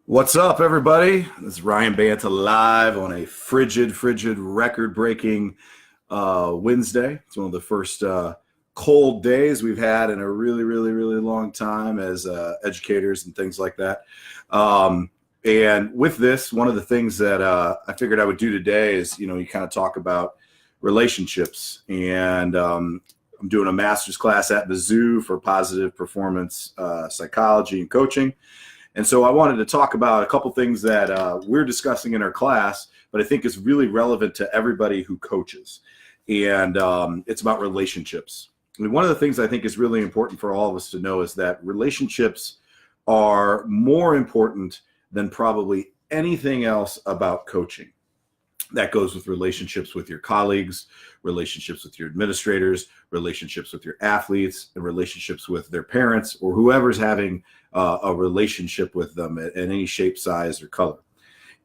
What's up, everybody? This is Ryan Banta live on a frigid, record-breaking Wednesday. It's one of the first cold days we've had in a really long time as educators and things like that. And with this, one of the things that I figured I would do today is, you kind of talk about relationships. And I'm doing a master's class at Mizzou for positive performance psychology and coaching. And so I wanted to talk about a couple things that we're discussing in our class, but I think is really relevant to everybody who coaches. And it's about relationships. And one of the things I think is really important for all of us to know is that relationships are more important than probably anything else about coaching. That goes with relationships with your colleagues, relationships with your administrators, relationships with your athletes, and relationships with their parents or whoever's having a relationship with them at any shape, size, or color.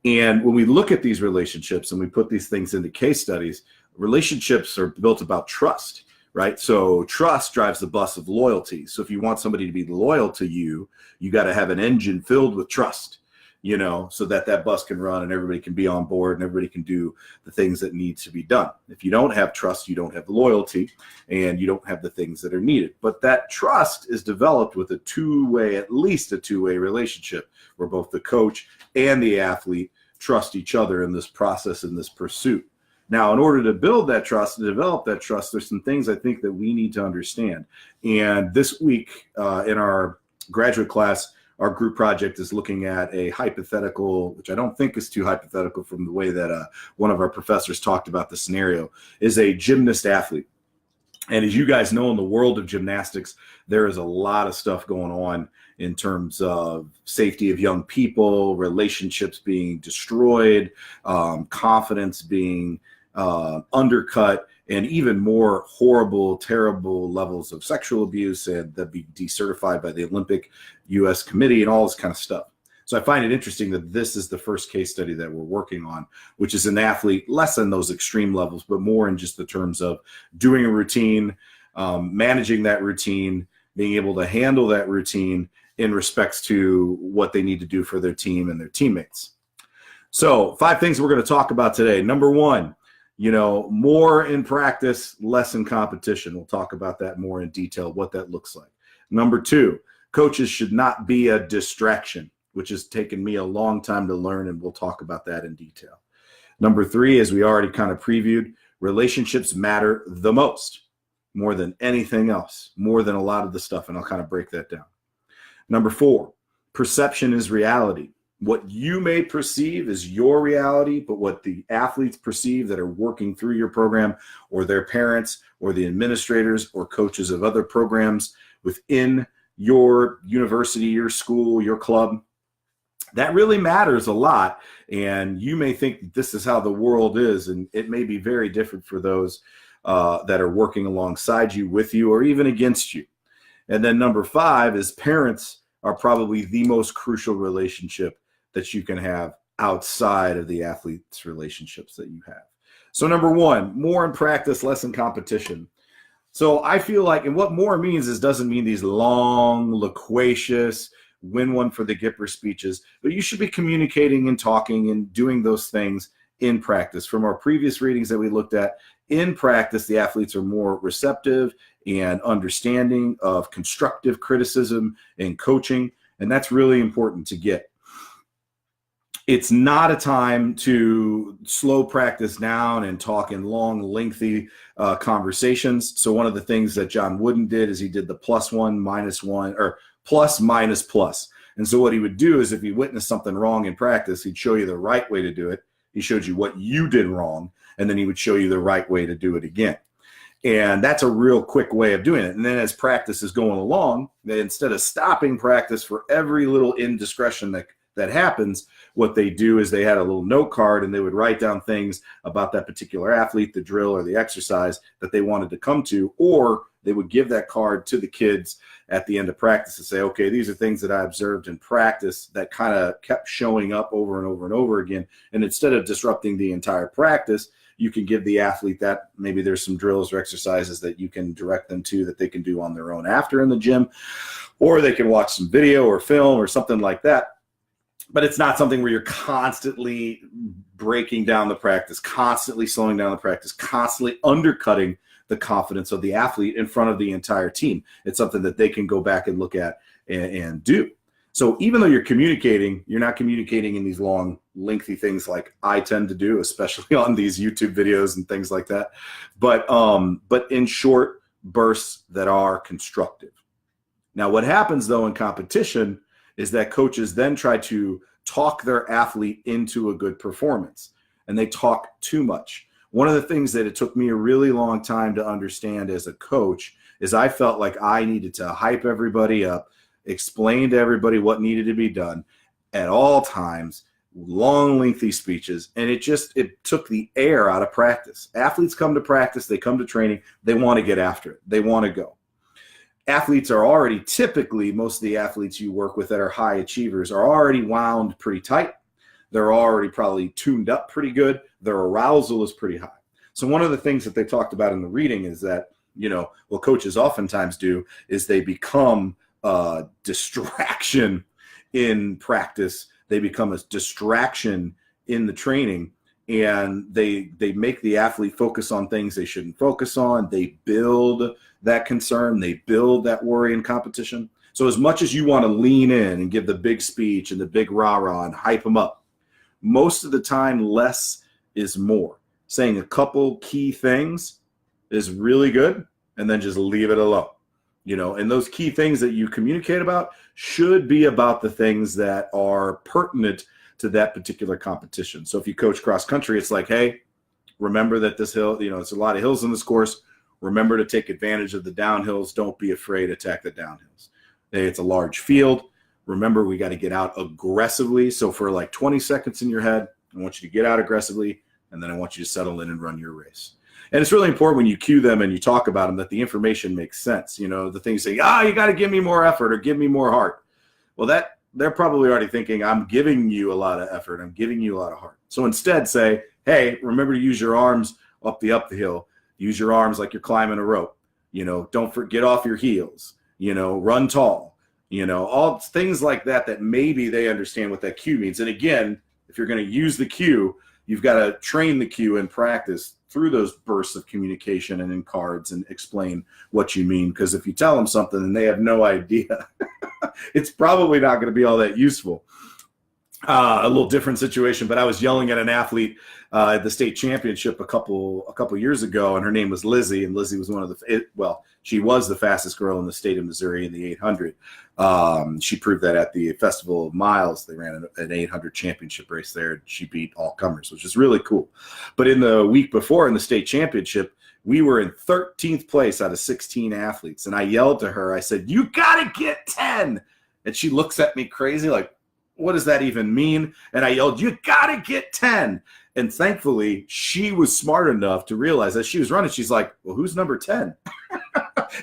And when we look at these relationships and we put these things into case studies, relationships are built about trust, right? So trust drives the bus of loyalty. So if you want somebody to be loyal to you, you got to have an engine filled with trust, so that bus can run and everybody can be on board and everybody can do the things that need to be done. If you don't have trust, you don't have loyalty and you don't have the things that are needed. But that trust is developed with at least a two-way relationship where both the coach and the athlete trust each other in this process, in this pursuit. Now, in order to build that trust and develop that trust, there's some things I think that we need to understand. And this week in our graduate class, our group project is looking at a hypothetical, which I don't think is too hypothetical from the way that one of our professors talked about the scenario, is a gymnast athlete. And as you guys know, in the world of gymnastics, there is a lot of stuff going on in terms of safety of young people, relationships being destroyed, confidence being undercut, and even more horrible, terrible levels of sexual abuse and that be decertified by the Olympic U.S. committee and all this kind of stuff. So I find it interesting that this is the first case study that we're working on, which is an athlete less than those extreme levels, but more in just the terms of doing a routine, managing that routine, being able to handle that routine in respects to what they need to do for their team and their teammates. So 5 things we're going to talk about today. Number 1, more in practice, less in competition. We'll talk about that more in detail, what that looks like. Number 2, coaches should not be a distraction, which has taken me a long time to learn, and we'll talk about that in detail. Number 3, as we already kind of previewed, relationships matter the most, more than anything else, more than a lot of the stuff, and I'll kind of break that down. Number 4, perception is reality. What you may perceive is your reality, but what the athletes perceive that are working through your program, or their parents, or the administrators or coaches of other programs within your university, your school, your club, that really matters a lot. And you may think this is how the world is, and it may be very different for those that are working alongside you, with you, or even against you. And then number 5 is parents are probably the most crucial relationship that you can have outside of the athletes' relationships that you have. So number 1, more in practice, less in competition. So I feel like, and what more means is doesn't mean these long, loquacious, win one for the Gipper speeches, but you should be communicating and talking and doing those things in practice. From our previous readings that we looked at, in practice, the athletes are more receptive and understanding of constructive criticism and coaching, and that's really important to get. It's not a time to slow practice down and talk in long, lengthy conversations. So one of the things that John Wooden did is he did the +1, -1, or plus, minus, plus. And so what he would do is if he witnessed something wrong in practice, he'd show you the right way to do it. He showed you what you did wrong, and then he would show you the right way to do it again. And that's a real quick way of doing it. And then as practice is going along, instead of stopping practice for every little indiscretion that happens, what they do is they had a little note card and they would write down things about that particular athlete, the drill or the exercise that they wanted to come to, or they would give that card to the kids at the end of practice and say, okay, these are things that I observed in practice that kind of kept showing up over and over and over again. And instead of disrupting the entire practice, you can give the athlete that maybe there's some drills or exercises that you can direct them to that they can do on their own after in the gym, or they can watch some video or film or something like that. but it's not something where you're constantly breaking down the practice, constantly slowing down the practice, constantly undercutting the confidence of the athlete in front of the entire team. It's something that they can go back and look at and do. So even though you're communicating, you're not communicating in these long, lengthy things like I tend to do, especially on these YouTube videos and things like that. But in short bursts that are constructive. Now, what happens though in competition is that coaches then try to talk their athlete into a good performance, and they talk too much. One of the things that it took me a really long time to understand as a coach is I felt like I needed to hype everybody up, explain to everybody what needed to be done at all times, long, lengthy speeches, and it took the air out of practice. Athletes come to practice, they come to training, they want to get after it, they want to go. Athletes are already typically, most of the athletes you work with that are high achievers are already wound pretty tight. They're already probably tuned up pretty good. Their arousal is pretty high. So one of the things that they talked about in the reading is that, what coaches oftentimes do is they become a distraction in practice. They become a distraction in the training, and they make the athlete focus on things they shouldn't focus on. They build that concern. They build that worry in competition. So as much as you want to lean in and give the big speech and the big rah-rah and hype them up, most of the time less is more. Saying a couple key things is really good, and then just leave it alone. And those key things that you communicate about should be about the things that are pertinent to that particular competition. So if you coach cross country, it's like, hey, remember that this hill, it's a lot of hills in this course. Remember to take advantage of the downhills. Don't be afraid to attack the downhills. Hey, it's a large field. Remember, we got to get out aggressively. So for like 20 seconds in your head, I want you to get out aggressively, and then I want you to settle in and run your race. And it's really important when you cue them and you talk about them that the information makes sense. The things say, you got to give me more effort or give me more heart. Well, that they're probably already thinking, I'm giving you a lot of effort. I'm giving you a lot of heart. So instead say, hey, remember to use your arms up the hill. Use your arms like you're climbing a rope. Don't forget off your heels. Run tall. All things like that maybe they understand what that cue means. And again, if you're going to use the cue, you've got to train the cue in practice through those bursts of communication and in cards and explain what you mean. Because if you tell them something and they have no idea, it's probably not going to be all that useful. A little different situation, but I was yelling at an athlete at the state championship a couple years ago, and her name was Lizzie, and Lizzie was she was the fastest girl in the state of Missouri in the 800. She proved that at the Festival of Miles. They ran an 800 championship race there, and she beat all comers, which is really cool. But in the week before in the state championship, we were in 13th place out of 16 athletes, and I yelled to her. I said, "You got to get 10." And she looks at me crazy like, what does that even mean? And I yelled, you got to get 10. And thankfully, she was smart enough to realize as she was running, she's like, well, who's number 10?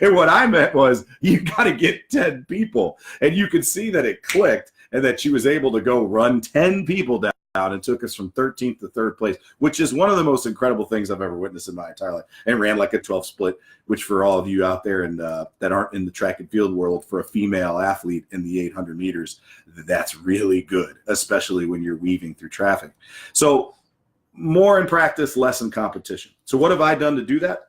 And what I meant was, you got to get 10 people. And you could see that it clicked and that she was able to go run 10 people down and took us from 13th to 3rd place, which is one of the most incredible things I've ever witnessed in my entire life. And ran like a 12 split, which for all of you out there and that aren't in the track and field world, for a female athlete in the 800 meters, that's really good, especially when you're weaving through traffic. So more in practice, less in competition. So what have I done to do that?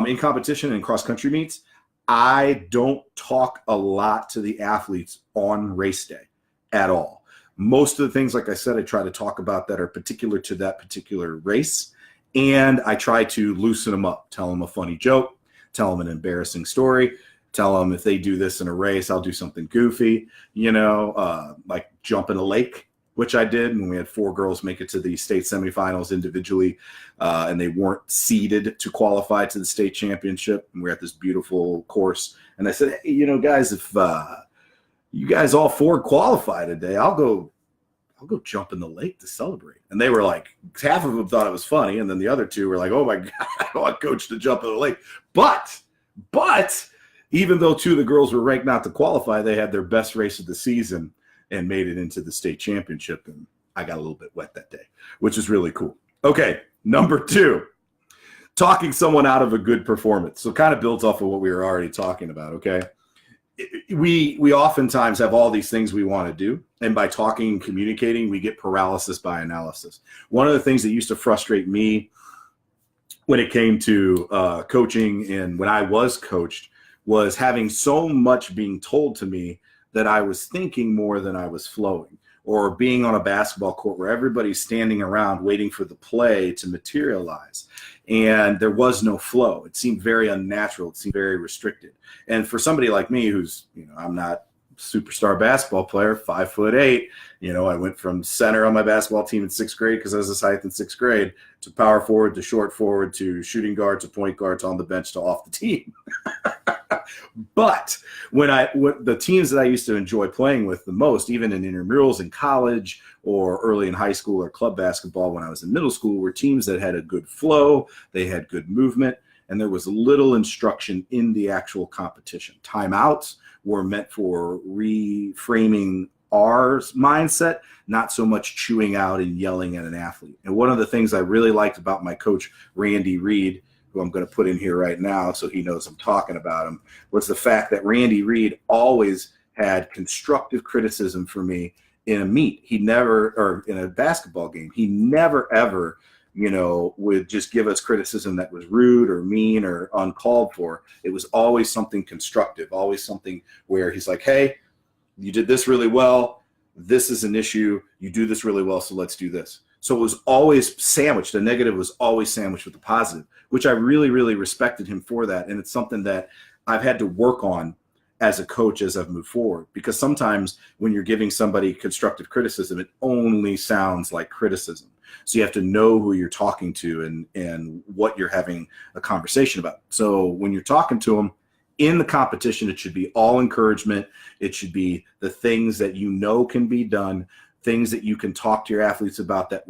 In competition and cross-country meets, I don't talk a lot to the athletes on race day at all. Most of the things, like I said, I try to talk about that are particular to that particular race, and I try to loosen them up, tell them a funny joke, tell them an embarrassing story, tell them if they do this in a race, I'll do something goofy, like jump in a lake, which I did. And we had 4 girls make it to the state semifinals individually, and they weren't seeded to qualify to the state championship. And we're at this beautiful course. And I said, hey, guys, if you guys all 4 qualify today, I'll go jump in the lake to celebrate. And they were like, half of them thought it was funny. And then the other 2 were like, oh my God, I want coach to jump in the lake. But even though 2 of the girls were ranked not to qualify, they had their best race of the season and made it into the state championship. And I got a little bit wet that day, which is really cool. Okay, number 2, talking someone out of a good performance. So kind of builds off of what we were already talking about, okay? we oftentimes have all these things we want to do, and by talking and communicating, we get paralysis by analysis. One of the things that used to frustrate me when it came to coaching and when I was coached was having so much being told to me that I was thinking more than I was flowing, or being on a basketball court where everybody's standing around waiting for the play to materialize. And there was no flow. It seemed very unnatural. It seemed very restricted. And for somebody like me, who's, I'm not a superstar basketball player, 5'8", I went from center on my basketball team in 6th grade because I was this height in 6th grade, to power forward, to short forward, to shooting guard, to point guard, to on the bench, to off the team. But when the teams that I used to enjoy playing with the most, even in intramurals in college or early in high school or club basketball when I was in middle school, were teams that had a good flow, they had good movement, and there was little instruction in the actual competition. Timeouts were meant for reframing our mindset, not so much chewing out and yelling at an athlete. And one of the things I really liked about my coach, Randy Reed, who I'm going to put in here right now so he knows I'm talking about him, was the fact that Randy Reed always had constructive criticism for me in a meet. He never, or in a basketball game, he never ever, would just give us criticism that was rude or mean or uncalled for. It was always something constructive, always something where he's like, hey, you did this really well. This is an issue. You do this really well, so let's do this. So it was always sandwiched. The negative was always sandwiched with the positive, which I really, really respected him for that. And it's something that I've had to work on as a coach as I've moved forward, because sometimes when you're giving somebody constructive criticism, it only sounds like criticism. So you have to know who you're talking to and what you're having a conversation about. So when you're talking to them in the competition, it should be all encouragement. It should be the things that can be done, things that you can talk to your athletes about that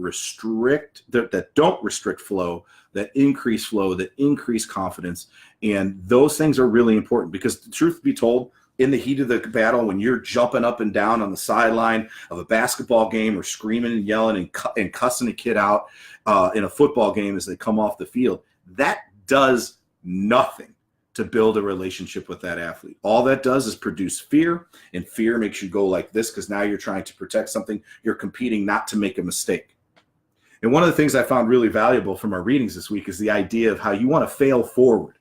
don't restrict flow, that increase flow, that increase confidence. And those things are really important, because the truth be told, in the heat of the battle, when you're jumping up and down on the sideline of a basketball game, or screaming and yelling and cussing a kid out in a football game as they come off the field, that does nothing to build a relationship with that athlete. All that does is produce fear, and fear makes you go like this, because now you're trying to protect something. You're competing not to make a mistake. And one of the things I found really valuable from our readings this week is the idea of how you want to fail forward.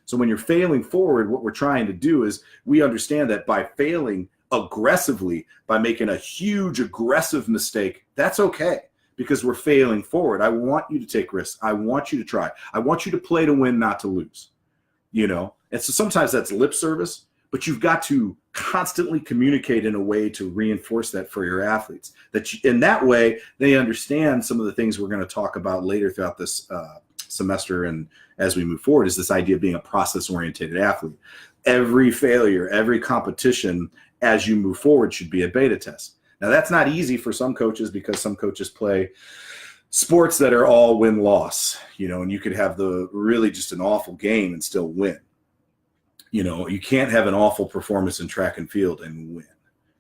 So when you're failing forward, what we're trying to do is, we understand that by failing aggressively, by making a huge aggressive mistake, that's okay, because we're failing forward. I want you to take risks. I want you to try. I want you to play to win, not to lose. And so sometimes that's lip service, but you've got to constantly communicate in a way to reinforce that for your athletes. In that way, they understand some of the things we're going to talk about later throughout this semester and as we move forward, is this idea of being a process-oriented athlete. Every failure, every competition as you move forward should be a beta test. Now, that's not easy for some coaches, because some coaches play sports that are all win-loss, and you could have really just an awful game and still win. You can't have an awful performance in track and field and win.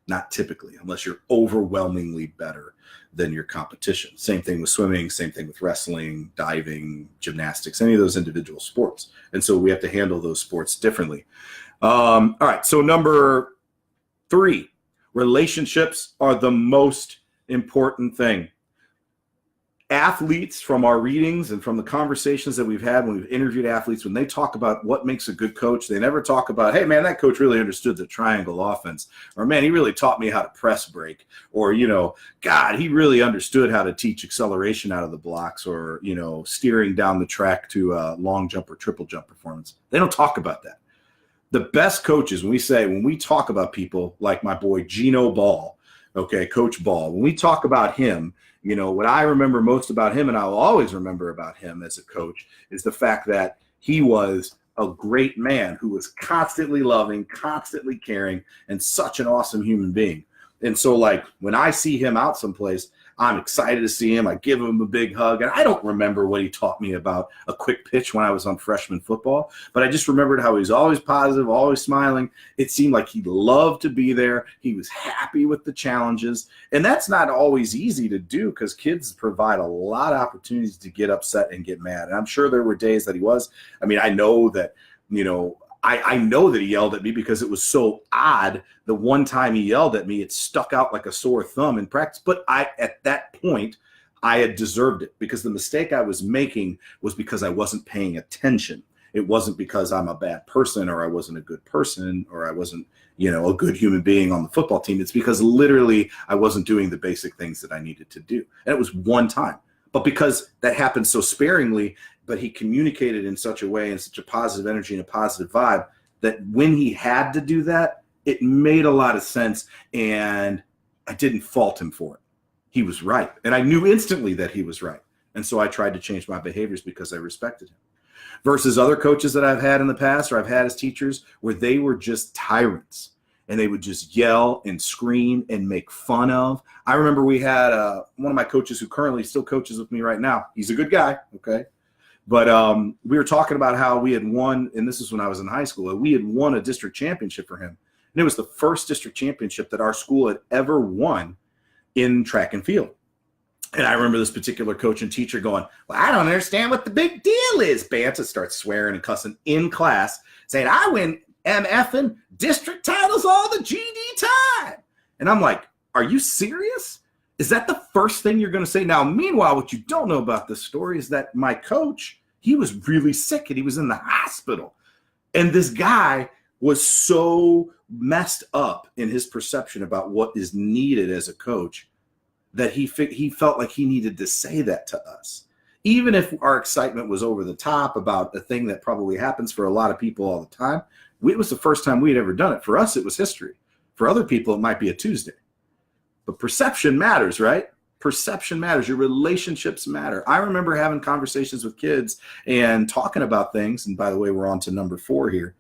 Not typically, unless you're overwhelmingly better than your competition. Same thing with swimming, same thing with wrestling, diving, gymnastics, any of those individual sports. And so we have to handle those sports differently. All right, so number 3, relationships are the most important thing. Athletes, from our readings and from the conversations that we've had when we've interviewed athletes, when they talk about what makes a good coach, they never talk about, hey, man, that coach really understood the triangle offense, or, man, he really taught me how to press break, or, God, he really understood how to teach acceleration out of the blocks, or, steering down the track to a long jump or triple jump performance. They don't talk about that. The best coaches, when we talk about people like my boy Gino Ball, Coach Ball, when we talk about him, what I remember most about him, and I will always remember about him as a coach, is the fact that he was a great man who was constantly loving, constantly caring, and such an awesome human being. And so, when I see him out someplace, I'm excited to see him. I give him a big hug. And I don't remember what he taught me about a quick pitch when I was on freshman football, but I just remembered how he was always positive, always smiling. It seemed like he loved to be there. He was happy with the challenges. And that's not always easy to do, because kids provide a lot of opportunities to get upset and get mad. And I'm sure there were days that he was. I know that, I know that he yelled at me because it was so odd. The one time he yelled at me, it stuck out like a sore thumb in practice. But at that point, I had deserved it, because the mistake I was making was because I wasn't paying attention. It wasn't because I'm a bad person, or I wasn't a good person, or I wasn't, a good human being on the football team. It's because literally I wasn't doing the basic things that I needed to do. And it was one time. But because that happened so sparingly, but he communicated in such a way, and such a positive energy and a positive vibe, that when he had to do that, it made a lot of sense. And I didn't fault him for it. He was right. And I knew instantly that he was right. And so I tried to change my behaviors because I respected him. Versus other coaches that I've had in the past, or I've had as teachers, where they were just tyrants and they would just yell and scream and make fun of. I remember we had one of my coaches who currently still coaches with me right now. He's a good guy, okay? But we were talking about how we had won, and this is when I was in high school, we had won a district championship for him. And it was the first district championship that our school had ever won in track and field. And I remember this particular coach and teacher going, well, I don't understand what the big deal is. Banta starts swearing and cussing in class, saying, I win MFing district titles all the GD time. And I'm like, are you serious? Is that the first thing you're going to say? Now, meanwhile, what you don't know about this story is that my coach, he was really sick and he was in the hospital. And this guy was so messed up in his perception about what is needed as a coach that he felt like he needed to say that to us. Even if our excitement was over the top about a thing that probably happens for a lot of people all the time, it was the first time we had ever done it. For us, it was history. For other people, it might be a Tuesday. But perception matters, right? Perception matters. Your relationships matter. I remember having conversations with kids and talking about things. And by the way, we're on to number 4 here.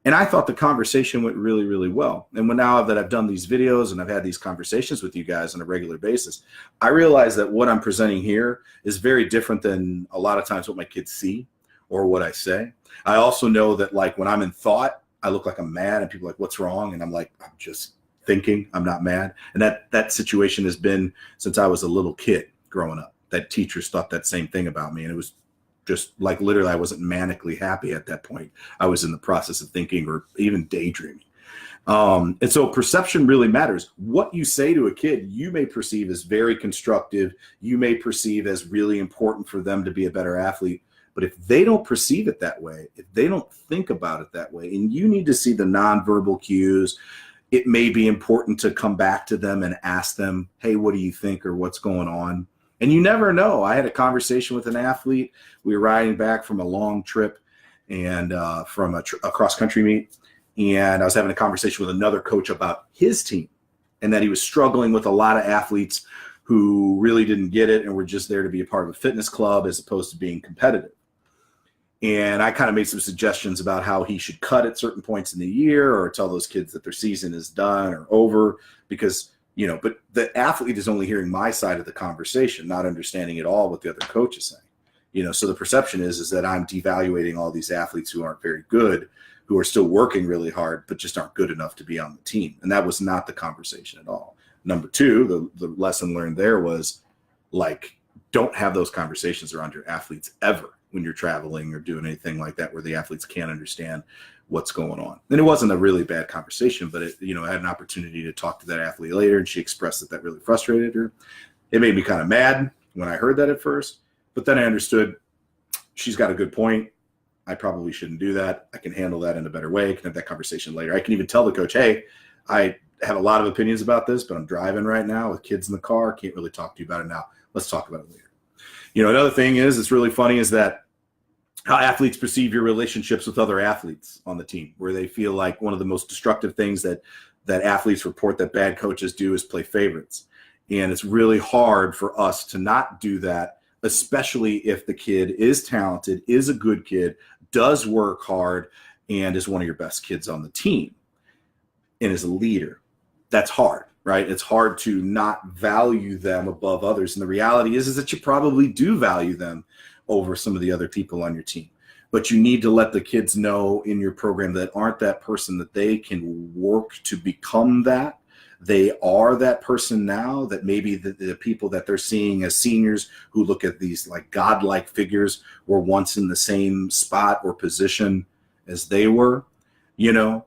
And I thought the conversation went really, really well. And now that I've done these videos and I've had these conversations with you guys on a regular basis, I realize that what I'm presenting here is very different than a lot of times what my kids see or what I say. I also know that, like, when I'm in thought, I look like I'm mad, and people are like, what's wrong? And I'm like, I'm just thinking, I'm not mad. And that situation has been since I was a little kid growing up. That teachers thought that same thing about me. And it was just like, literally, I wasn't manically happy at that point. I was in the process of thinking or even daydreaming. And so perception really matters. What you say to a kid, you may perceive as very constructive. You may perceive as really important for them to be a better athlete. But if they don't perceive it that way, if they don't think about it that way, and you need to see the nonverbal cues, it may be important to come back to them and ask them, hey, what do you think, or what's going on? And you never know. I had a conversation with an athlete. We were riding back from a long trip and from a cross-country meet. And I was having a conversation with another coach about his team and that he was struggling with a lot of athletes who really didn't get it and were just there to be a part of a fitness club as opposed to being competitive. And I kind of made some suggestions about how he should cut at certain points in the year or tell those kids that their season is done or over because, but the athlete is only hearing my side of the conversation, not understanding at all what the other coach is saying. So the perception is that I'm devaluating all these athletes who aren't very good, who are still working really hard, but just aren't good enough to be on the team. And that was not the conversation at all. Number 2, the lesson learned there was, like, don't have those conversations around your athletes ever when you're traveling or doing anything like that where the athletes can't understand what's going on. And it wasn't a really bad conversation, but I had an opportunity to talk to that athlete later, and she expressed that really frustrated her. It made me kind of mad when I heard that at first, but then I understood she's got a good point. I probably shouldn't do that. I can handle that in a better way. I can have that conversation later. I can even tell the coach, hey, I have a lot of opinions about this, but I'm driving right now with kids in the car. Can't really talk to you about it now. Let's talk about it later. Another thing it's really funny is that how athletes perceive your relationships with other athletes on the team, where they feel like one of the most destructive things that athletes report that bad coaches do is play favorites. And it's really hard for us to not do that, especially if the kid is talented, is a good kid, does work hard, and is one of your best kids on the team and is a leader. That's hard, right? It's hard to not value them above others. And the reality is that you probably do value them over some of the other people on your team. But you need to let the kids know in your program that aren't that person, that they can work to become that. They are that person now, that maybe the people that they're seeing as seniors who look at these like godlike figures were once in the same spot or position as they were. You know,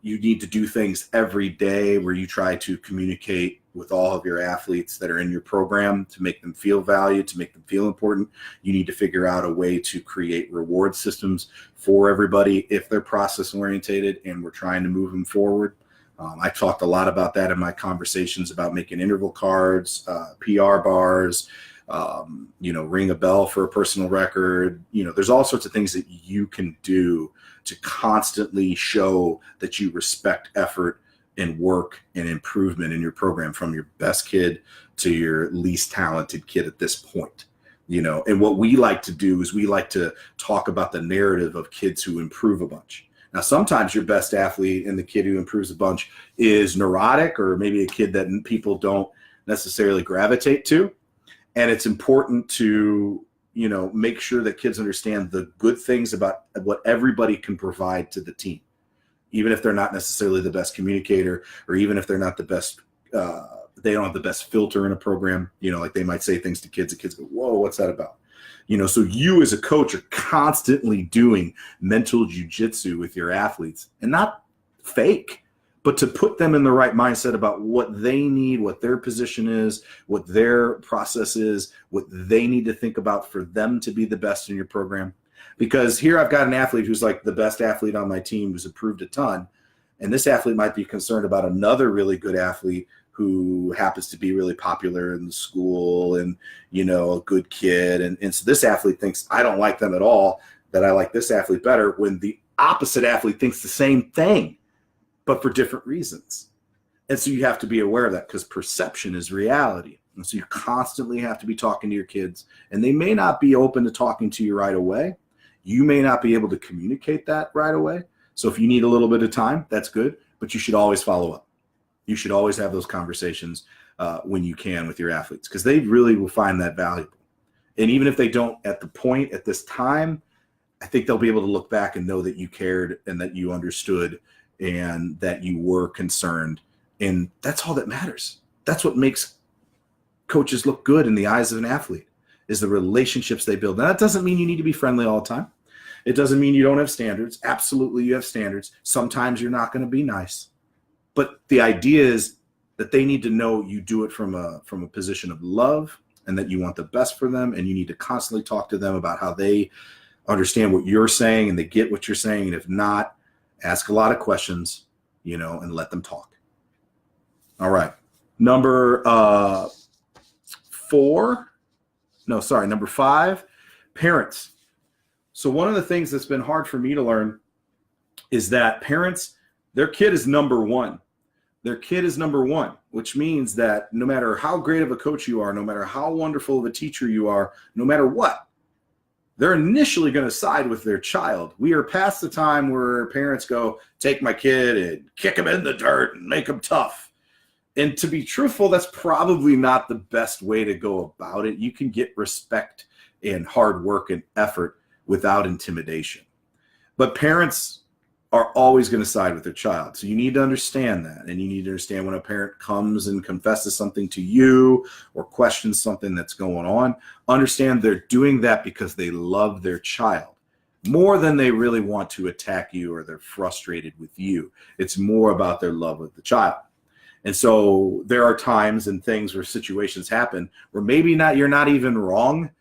you need to do things every day where you try to communicate with all of your athletes that are in your program to make them feel valued, to make them feel important. You need to figure out a way to create reward systems for everybody if they're process orientated and we're trying to move them forward. I talked a lot about that in my conversations about making interval cards, PR bars, ring a bell for a personal record. There's all sorts of things that you can do to constantly show that you respect effort and work and improvement in your program, from your best kid to your least talented kid at this point. And what we like to do is we like to talk about the narrative of kids who improve a bunch. Now, sometimes your best athlete and the kid who improves a bunch is neurotic, or maybe a kid that people don't necessarily gravitate to. And it's important to, make sure that kids understand the good things about what everybody can provide to the team, even if they're not necessarily the best communicator, or even if they're not the best, they don't have the best filter in a program. Like they might say things to kids, and kids go, whoa, what's that about? So you as a coach are constantly doing mental jujitsu with your athletes, and not fake, but to put them in the right mindset about what they need, what their position is, what their process is, what they need to think about for them to be the best in your program. Because here I've got an athlete who's like the best athlete on my team, who's improved a ton. And this athlete might be concerned about another really good athlete who happens to be really popular in the school and, a good kid. And so this athlete thinks, I don't like them at all, that I like this athlete better, when the opposite athlete thinks the same thing, but for different reasons. And so you have to be aware of that, because perception is reality. And so you constantly have to be talking to your kids, and they may not be open to talking to you right away. You may not be able to communicate that right away. So if you need a little bit of time, that's good, but you should always follow up. You should always have those conversations when you can with your athletes, because they really will find that valuable. And even if they don't at this time, I think they'll be able to look back and know that you cared and that you understood and that you were concerned. And that's all that matters. That's what makes coaches look good in the eyes of an athlete, is the relationships they build. Now, that doesn't mean you need to be friendly all the time. It doesn't mean you don't have standards. Absolutely, you have standards. Sometimes you're not going to be nice. But the idea is that they need to know you do it from a position of love, and that you want the best for them. And you need to constantly talk to them about how they understand what you're saying and they get what you're saying. And if not, ask a lot of questions, and let them talk. All right. Number 5, parents. So one of the things that's been hard for me to learn is that parents, their kid is number one. Their kid is number one, which means that no matter how great of a coach you are, no matter how wonderful of a teacher you are, no matter what, they're initially going to side with their child. We are past the time where parents go, take my kid and kick him in the dirt and make him tough. And to be truthful, that's probably not the best way to go about it. You can get respect and hard work and effort without intimidation. But parents are always going to side with their child. So you need to understand that. And you need to understand when a parent comes and confesses something to you or questions something that's going on, understand they're doing that because they love their child more than they really want to attack you or they're frustrated with you. It's more about their love of the child. And so there are times and things where situations happen where maybe you're not even wrong,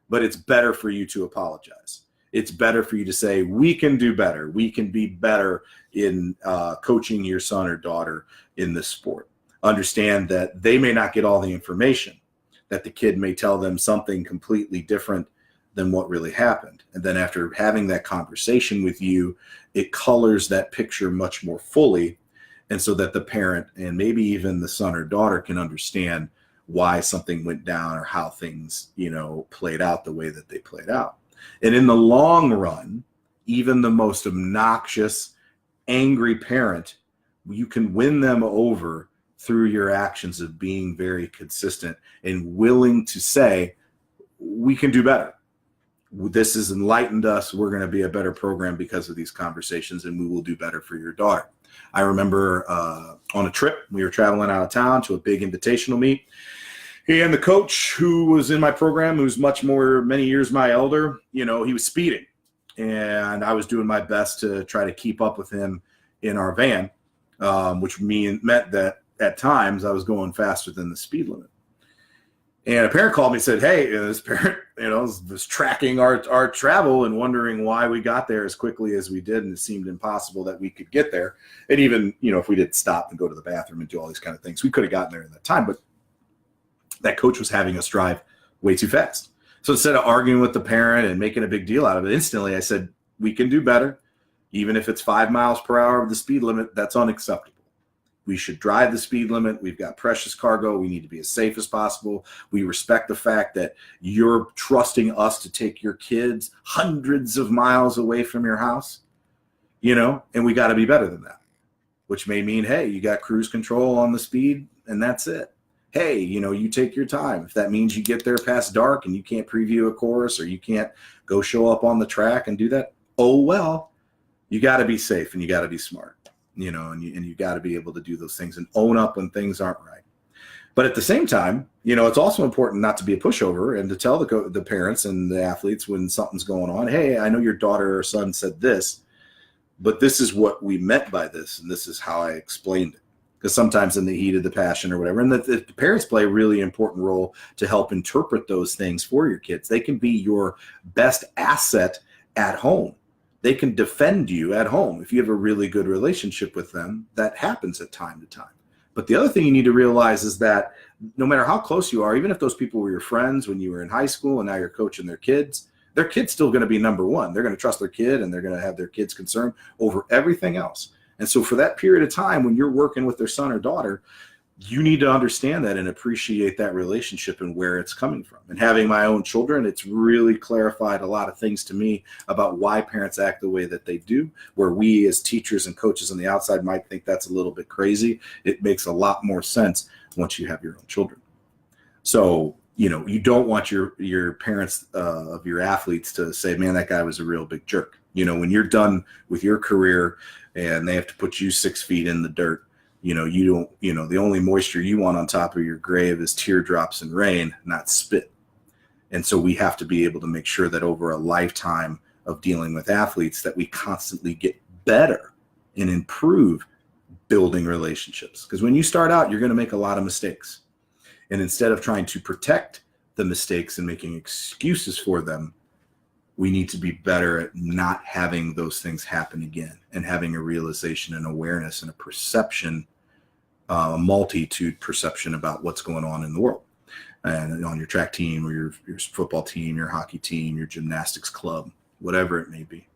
but it's better for you to apologize. It's better for you to say, we can do better. We can be better in coaching your son or daughter in this sport. Understand that they may not get all the information, that the kid may tell them something completely different than what really happened. And then after having that conversation with you, it colors that picture much more fully. And so that the parent and maybe even the son or daughter can understand why something went down or how things, played out the way that they played out. And in the long run, even the most obnoxious, angry parent, you can win them over through your actions of being very consistent and willing to say, we can do better. This has enlightened us. We're going to be a better program because of these conversations, and we will do better for your daughter. I remember on a trip, we were traveling out of town to a big invitational meet. And the coach who was in my program, who's many years my elder, he was speeding. and I was doing my best to try to keep up with him in our van, which meant that at times I was going faster than the speed limit. And a parent called me and said, hey, this parent, was tracking our travel and wondering why we got there as quickly as we did. And it seemed impossible that we could get there. And even, if we did stop and go to the bathroom and do all these kind of things, we could have gotten there in that time. But that coach was having us drive way too fast. So instead of arguing with the parent and making a big deal out of it, instantly I said, we can do better. Even if it's 5 miles per hour of the speed limit, that's unacceptable. We should drive the speed limit. We've got precious cargo. We need to be as safe as possible. We respect the fact that you're trusting us to take your kids hundreds of miles away from your house, and we got to be better than that, which may mean, hey, you got cruise control on the speed and that's it. Hey, you take your time. If that means you get there past dark and you can't preview a course or you can't go show up on the track and do that, oh, well, you got to be safe and you got to be smart. And you got to be able to do those things and own up when things aren't right. But at the same time, it's also important not to be a pushover and to tell the parents and the athletes when something's going on, hey, I know your daughter or son said this, but this is what we meant by this, and this is how I explained it. Because sometimes in the heat of the passion or whatever, and the parents play a really important role to help interpret those things for your kids. They can be your best asset at home. They can defend you at home. If you have a really good relationship with them, that happens at time to time. But the other thing you need to realize is that no matter how close you are, even if those people were your friends when you were in high school and now you're coaching their kid's still going to be number one. They're going to trust their kid and they're going to have their kid's concern over everything else. And so for that period of time when you're working with their son or daughter, you need to understand that and appreciate that relationship and where it's coming from. And having my own children, it's really clarified a lot of things to me about why parents act the way that they do, where we as teachers and coaches on the outside might think that's a little bit crazy. It makes a lot more sense once you have your own children. So, you don't want your parents of your athletes to say, man, that guy was a real big jerk. When you're done with your career and they have to put you 6 feet in the dirt, you don't, the only moisture you want on top of your grave is teardrops and rain, not spit. And so we have to be able to make sure that over a lifetime of dealing with athletes that we constantly get better and improve building relationships. Because when you start out, you're going to make a lot of mistakes. And instead of trying to protect the mistakes and making excuses for them, we need to be better at not having those things happen again and having a realization and awareness and a perception, a multitude perception about what's going on in the world and on your track team or your football team, your hockey team, your gymnastics club, whatever it may be.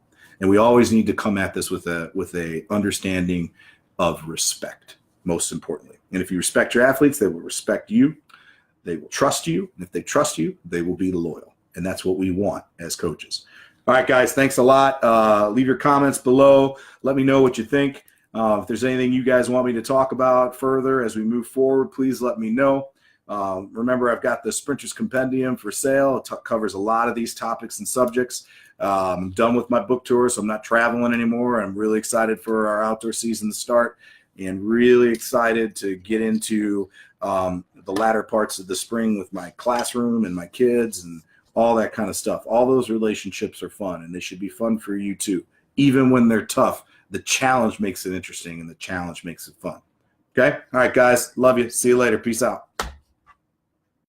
And we always need to come at this with a understanding of respect, most importantly. And if you respect your athletes, they will respect you. They will trust you. And if they trust you, they will be loyal. And that's what we want as coaches. All right, guys, thanks a lot. Leave your comments below. Let me know what you think. If there's anything you guys want me to talk about further as we move forward, please let me know. Remember, I've got the Sprinters Compendium for sale. It covers a lot of these topics and subjects. I'm done with my book tour, so I'm not traveling anymore. I'm really excited for our outdoor season to start and really excited to get into the latter parts of the spring with my classroom and my kids and all that kind of stuff. All those relationships are fun, and they should be fun for you too. Even when they're tough, the challenge makes it interesting and the challenge makes it fun. Okay? All right, guys. Love you. See you later. Peace out.